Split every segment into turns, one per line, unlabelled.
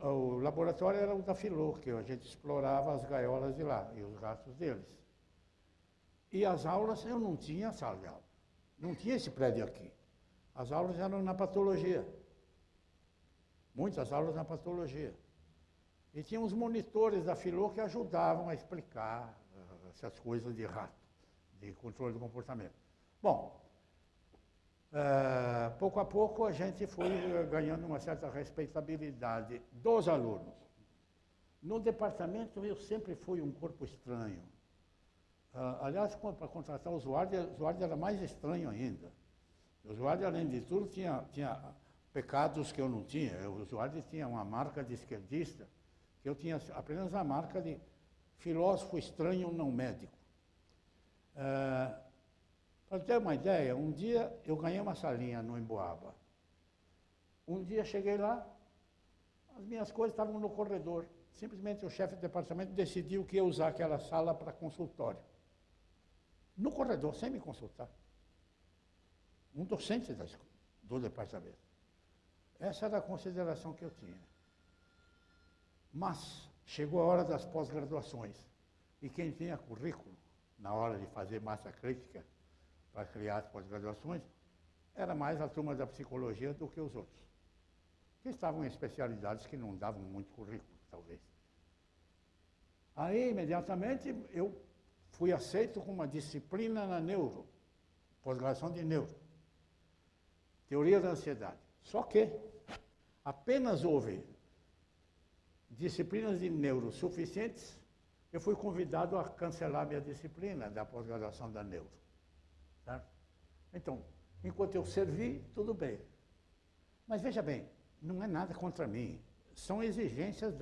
o laboratório era o da Filô, que a gente explorava as gaiolas de lá e os ratos deles. E as aulas, eu não tinha sala de aula. Não tinha esse prédio aqui. As aulas eram na patologia. Muitas aulas na patologia. E tinha uns monitores da Filô que ajudavam a explicar essas coisas de rato, de controle do comportamento. Bom, pouco a pouco a gente foi ganhando uma certa respeitabilidade dos alunos. No departamento eu sempre fui um corpo estranho. Aliás, para contratar o Zuardi era mais estranho ainda. O Zuardi, além de tudo, tinha pecados que eu não tinha. O Zuardi tinha uma marca de esquerdista, que eu tinha apenas a marca de filósofo estranho não médico. Para ter uma ideia, um dia eu ganhei uma salinha no Emboaba. Um dia cheguei lá, as minhas coisas estavam no corredor. Simplesmente o chefe do departamento decidiu que ia usar aquela sala para consultório. No corredor, sem me consultar. Um docente do departamento. Essa era a consideração que eu tinha. Mas chegou a hora das pós-graduações. E quem tinha currículo, na hora de fazer massa crítica, para criar as pós-graduações, era mais a turma da psicologia do que os outros. Que estavam em especialidades que não davam muito currículo, talvez. Aí, imediatamente, eu fui aceito com uma disciplina na neuro, pós-graduação de neuro, teoria da ansiedade. Só que apenas houve disciplinas de neuro suficientes, eu fui convidado a cancelar minha disciplina da pós-graduação da neuro. Certo? Então, enquanto eu servi, tudo bem. Mas veja bem, não é nada contra mim. São exigências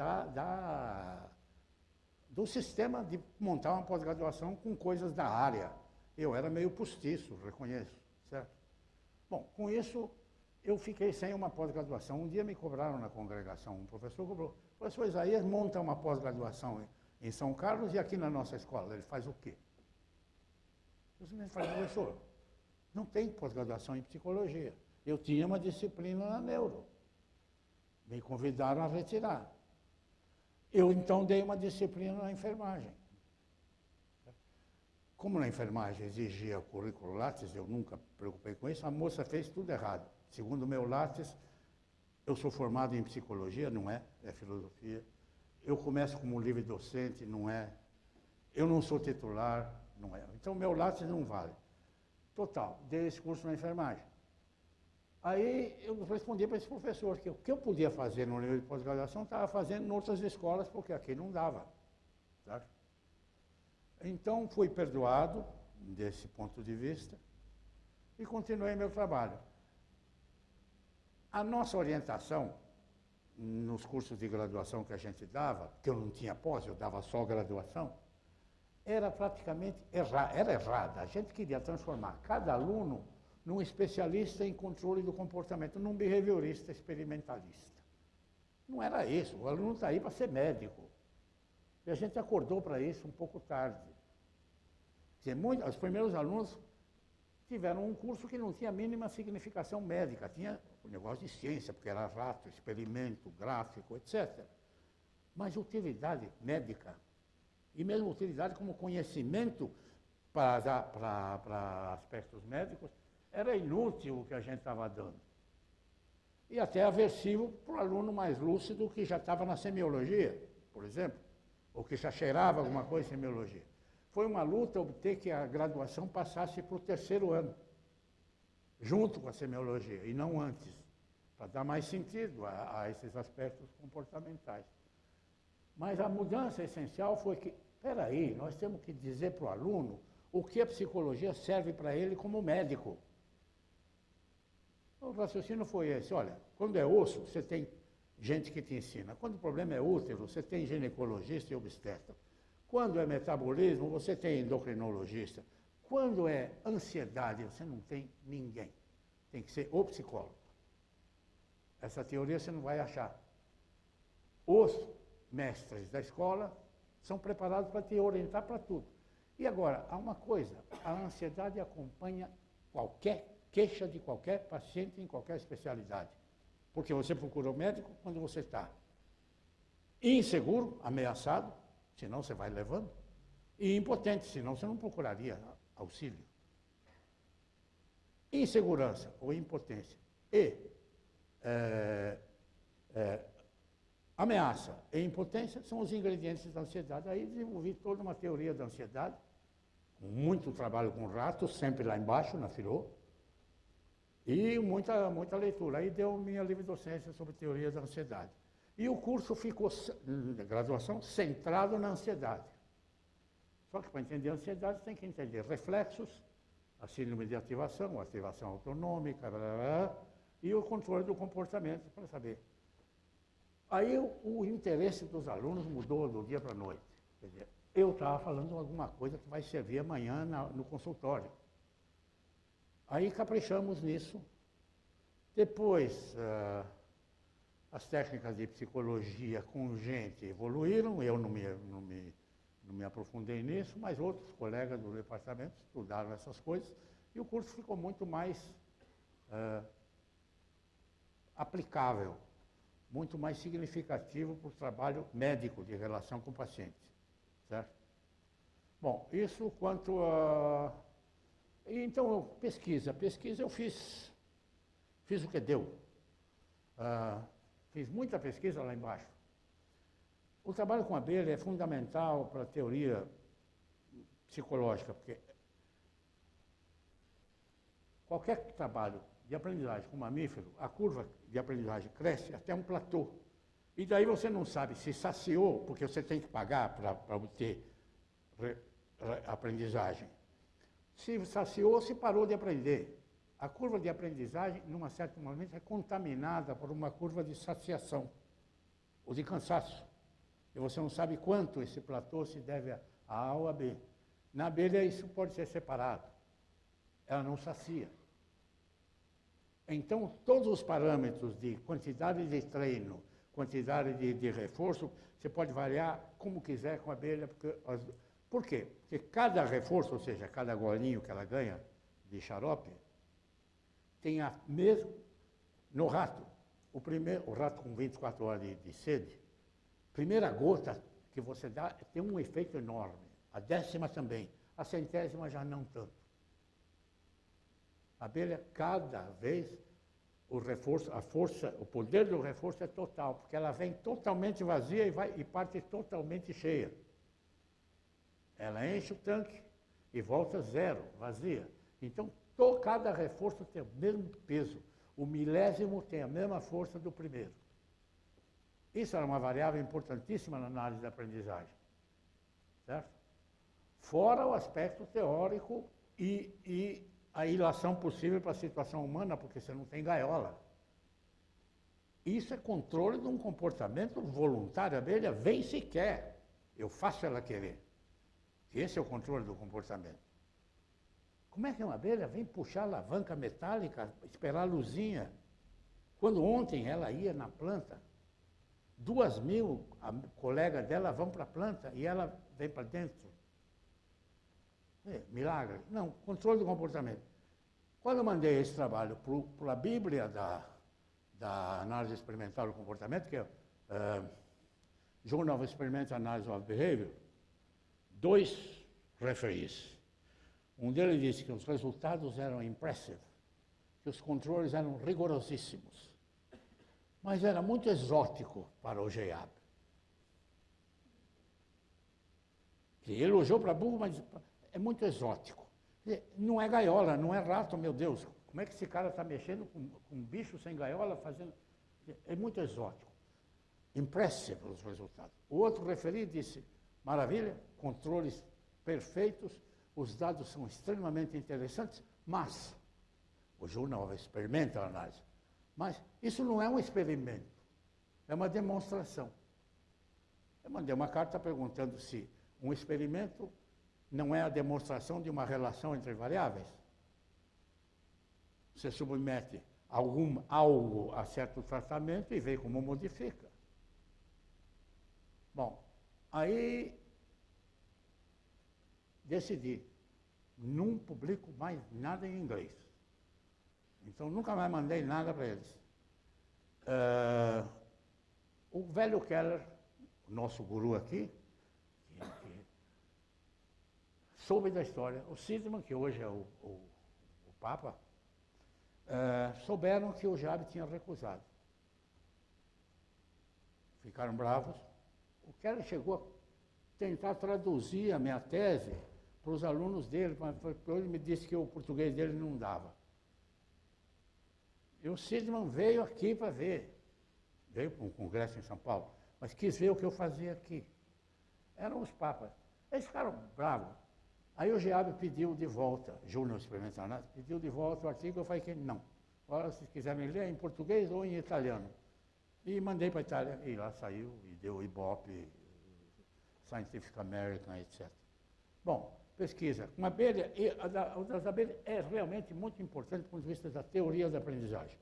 do sistema de montar uma pós-graduação com coisas da área. Eu era meio postiço, reconheço, certo? Bom, com isso, eu fiquei sem uma pós-graduação. Um dia me cobraram na congregação, um professor cobrou. O professor Isaías monta uma pós-graduação em São Carlos e aqui na nossa escola. Ele faz o quê? Eu simplesmente falei, professor, não tem pós-graduação em psicologia. Eu tinha uma disciplina na neuro. Me convidaram a retirar. Eu, então, dei uma disciplina na enfermagem. Como na enfermagem exigia o currículo Lattes, eu nunca me preocupei com isso, a moça fez tudo errado. Segundo o meu Lattes, eu sou formado em psicologia, não é? É filosofia. Eu começo como livre docente, não é? Eu não sou titular, não é? Então, meu Lattes não vale. Total, dei esse curso na enfermagem. Aí eu respondi para esse professor que o que eu podia fazer no nível de pós-graduação estava fazendo em outras escolas, porque aqui não dava. Certo? Então fui perdoado desse ponto de vista e continuei meu trabalho. A nossa orientação nos cursos de graduação que a gente dava, que eu não tinha pós, eu dava só graduação, era praticamente era errada. A gente queria transformar cada aluno num especialista em controle do comportamento, num behaviorista experimentalista. Não era isso, o aluno está aí para ser médico. E a gente acordou para isso um pouco tarde. Quer dizer, os primeiros alunos tiveram um curso que não tinha a mínima significação médica, tinha o negócio de ciência, porque era rato, experimento, gráfico, etc. Mas utilidade médica, e mesmo utilidade como conhecimento para aspectos médicos, era inútil o que a gente estava dando. E até aversivo para o aluno mais lúcido que já estava na semiologia, por exemplo, ou que já cheirava alguma coisa em semiologia. Foi uma luta obter que a graduação passasse para o terceiro ano, junto com a semiologia, e não antes, para dar mais sentido a esses aspectos comportamentais. Mas a mudança essencial foi que, espera aí, nós temos que dizer para o aluno o que a psicologia serve para ele como médico. O raciocínio foi esse, olha, quando é osso, você tem gente que te ensina. Quando o problema é útero, você tem ginecologista e obstetra. Quando é metabolismo, você tem endocrinologista. Quando é ansiedade, você não tem ninguém. Tem que ser o psicólogo. Essa teoria você não vai achar. Os mestres da escola são preparados para te orientar para tudo. E agora, há uma coisa, a ansiedade acompanha qualquer queixa de qualquer paciente em qualquer especialidade. Porque você procura o médico quando você está inseguro, ameaçado, senão você vai levando, e impotente, senão você não procuraria auxílio. Insegurança ou impotência e ameaça e impotência são os ingredientes da ansiedade. Aí desenvolvi toda uma teoria da ansiedade, muito trabalho com ratos, sempre lá embaixo, na Filô, e muita leitura. Aí deu minha livre docência sobre teoria da ansiedade. E o curso ficou, de graduação, centrado na ansiedade. Só que para entender a ansiedade, você tem que entender reflexos, a síndrome de ativação, a ativação autonômica, blá, blá, blá, e o controle do comportamento, para saber. Aí o interesse dos alunos mudou do dia para a noite. Quer dizer, eu estava falando alguma coisa que vai servir amanhã no consultório. Aí caprichamos nisso. Depois, as técnicas de psicologia com gente evoluíram, eu não me aprofundei nisso, mas outros colegas do departamento estudaram essas coisas e o curso ficou muito mais aplicável, muito mais significativo para o trabalho médico de relação com o paciente, certo? Bom, isso quanto a... Então, pesquisa eu fiz o que deu. Fiz muita pesquisa lá embaixo. O trabalho com abelha é fundamental para a teoria psicológica, porque qualquer trabalho de aprendizagem com mamífero, a curva de aprendizagem cresce até um platô. E daí você não sabe se saciou, porque você tem que pagar para obter aprendizagem. Se saciou, se parou de aprender. A curva de aprendizagem, num certo momento, é contaminada por uma curva de saciação, ou de cansaço. E você não sabe quanto esse platô se deve a A ou a B. Na abelha, isso pode ser separado. Ela não sacia. Então, todos os parâmetros de quantidade de treino, quantidade de reforço, você pode variar como quiser com a abelha. Por quê? Porque cada reforço, ou seja, cada golinho que ela ganha de xarope, tem a mesma... No rato, o rato com 24 horas de sede, primeira gota que você dá tem um efeito enorme. A 10ª também. A 100ª já não tanto. A abelha, cada vez, o reforço, a força, o poder do reforço é total, porque ela vem totalmente vazia e parte totalmente cheia. Ela enche o tanque e volta zero, vazia. Então, cada reforço tem o mesmo peso. O milésimo tem a mesma força do primeiro. Isso era uma variável importantíssima na análise da aprendizagem. Certo? Fora o aspecto teórico e a ilação possível para a situação humana, porque você não tem gaiola. Isso é controle de um comportamento voluntário. A abelha vem se quer. Eu faço ela querer. Esse é o controle do comportamento. Como é que uma abelha vem puxar a alavanca metálica, esperar a luzinha? Quando ontem ela ia na planta, 2.000 colegas dela vão para a planta e ela vem para dentro. Milagre. Não, controle do comportamento. Quando eu mandei esse trabalho para a Bíblia da análise experimental do comportamento, que é Journal of Experimental Analysis of Behavior, 2 referees. Um deles disse que os resultados eram impressive, que os controles eram rigorosíssimos, mas era muito exótico para o GEAB. Ele elogiou para burro, mas é muito exótico. Não é gaiola, não é rato, meu Deus. Como é que esse cara está mexendo com um bicho sem gaiola, fazendo... É muito exótico. Impressive os resultados. O outro referido disse, maravilha, controles perfeitos, os dados são extremamente interessantes, mas, o Journal of Experimental Analysis, mas isso não é um experimento, é uma demonstração. Eu mandei uma carta perguntando se um experimento não é a demonstração de uma relação entre variáveis. Você submete algo a certo tratamento e vê como modifica. Bom, aí decidi, não publico mais nada em inglês. Então, nunca mais mandei nada para eles. O velho Keller nosso guru aqui, que soube da história. O Sidman, que hoje é o Papa, souberam que o Joab tinha recusado. Ficaram bravos. O cara chegou a tentar traduzir a minha tese para os alunos dele, mas ele me disse que o português dele não dava. E o Sidman veio aqui para ver. Veio para um congresso em São Paulo, mas quis ver o que eu fazia aqui. Eram os papas. Eles ficaram bravos. Aí o Joab pediu de volta, Júnior Experimental, pediu de volta o artigo, eu falei que não. Agora, se quiserem ler, em português ou em italiano. E mandei para a Itália, e lá saiu, e deu Ibope, Scientific American, etc. Bom, pesquisa. Uma abelha, o das abelhas é realmente muito importante do ponto de vista da teoria da aprendizagem.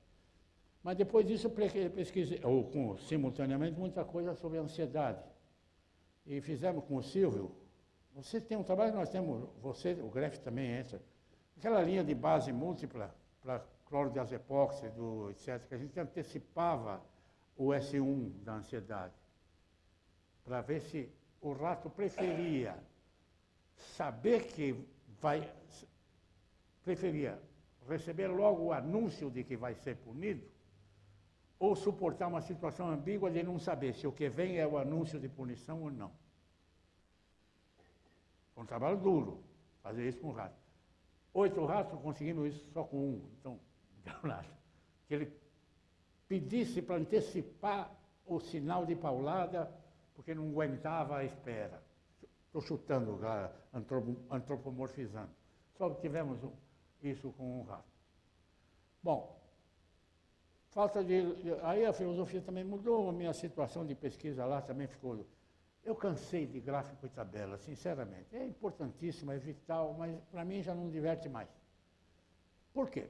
Mas depois disso eu pesquisei, simultaneamente, muita coisa sobre a ansiedade. E fizemos com o Silvio. Você tem um trabalho, nós temos, você, o Greff também entra, aquela linha de base múltipla para clorodiazepóxido, etc., que a gente antecipava o S1 da ansiedade, para ver se o rato preferia saber que preferia receber logo o anúncio de que vai ser punido, ou suportar uma situação ambígua de não saber se o que vem é o anúncio de punição ou não. Foi um trabalho duro fazer isso com o rato. 8 ratos, conseguimos isso só com um, então, não deu nada. Que ele pedisse para antecipar o sinal de paulada, porque não aguentava a espera. Estou chutando, antropomorfizando. Só tivemos isso com um rato. Bom, aí a filosofia também mudou, a minha situação de pesquisa lá também ficou. Eu cansei de gráfico e tabela, sinceramente. É importantíssimo, é vital, mas para mim já não diverte mais. Por quê?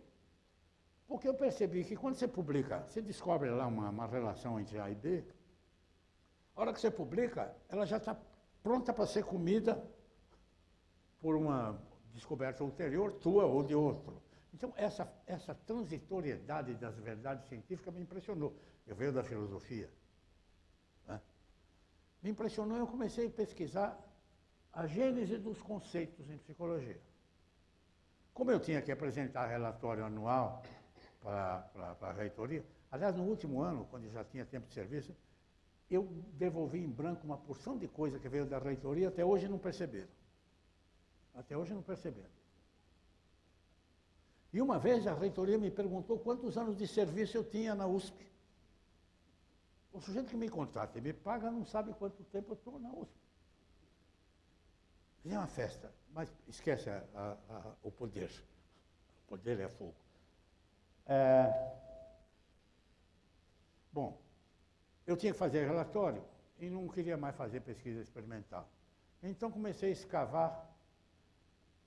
Porque eu percebi que quando você publica, você descobre lá uma relação entre A e B, a hora que você publica, ela já está pronta para ser comida por uma descoberta ulterior, tua ou de outro. Então, essa transitoriedade das verdades científicas me impressionou. Eu venho da filosofia. Né? Me impressionou e eu comecei a pesquisar a gênese dos conceitos em psicologia. Como eu tinha que apresentar relatório anual para a reitoria, aliás, no último ano, quando eu já tinha tempo de serviço, eu devolvi em branco uma porção de coisa que veio da reitoria, até hoje não perceberam. Até hoje não perceberam. E uma vez a reitoria me perguntou quantos anos de serviço eu tinha na USP. O sujeito que me contrata e me paga não sabe quanto tempo eu estou na USP. É uma festa, mas esquece o poder. O poder é fogo. Bom, eu tinha que fazer relatório e não queria mais fazer pesquisa experimental. Então comecei a escavar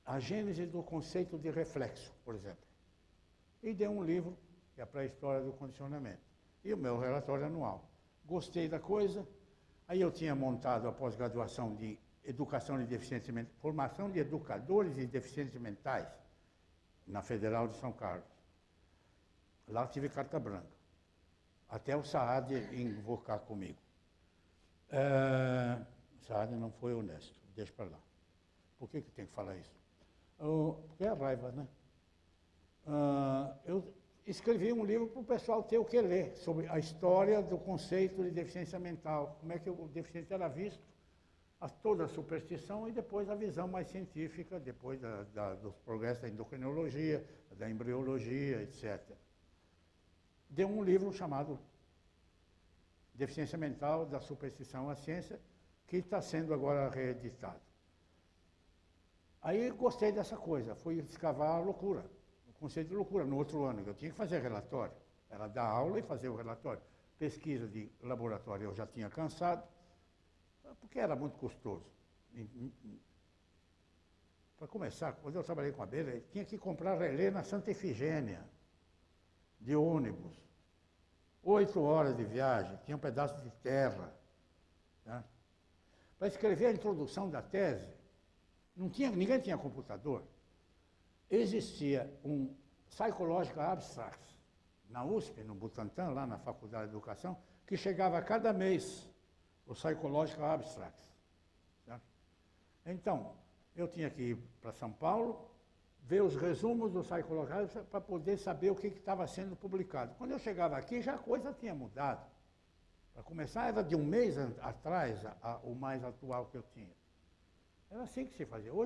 a gênese do conceito de reflexo, por exemplo. E dei um livro, que é a pré-história do condicionamento. E o meu relatório anual. Gostei da coisa, aí eu tinha montado a pós-graduação de educação de deficientes mentais, formação de educadores e deficientes mentais, na Federal de São Carlos. Lá tive carta branca, até o Saad invocar comigo. O Saad não foi honesto, deixa para lá. Por que tem que falar isso? Porque é raiva, né? Eu escrevi um livro para o pessoal ter o que ler, sobre a história do conceito de deficiência mental, como é que o deficiente era visto, toda a superstição e depois a visão mais científica, depois dos progressos da endocrinologia, da embriologia, etc. Deu um livro chamado Deficiência Mental, da Superstição à Ciência, que está sendo agora reeditado. Aí gostei dessa coisa, fui escavar a loucura, o conceito de loucura, no outro ano, eu tinha que fazer relatório, era dar aula e fazer o relatório. Pesquisa de laboratório eu já tinha cansado, porque era muito custoso. Para começar, quando eu trabalhei com abelha, eu tinha que comprar relé na Santa Efigênia, de ônibus. 8 horas de viagem, tinha um pedaço de terra. Né? Para escrever a introdução da tese, ninguém tinha computador. Existia um Psychological Abstracts, na USP, no Butantan, lá na Faculdade de Educação, que chegava a cada mês. o Psychological Abstracts. Certo? Então, eu tinha que ir para São Paulo, ver os resumos do Psychological Abstracts para poder saber o que estava sendo publicado. Quando eu chegava aqui, já a coisa tinha mudado. Para começar, era de um mês atrás o mais atual que eu tinha. Era assim que se fazia. Hoje,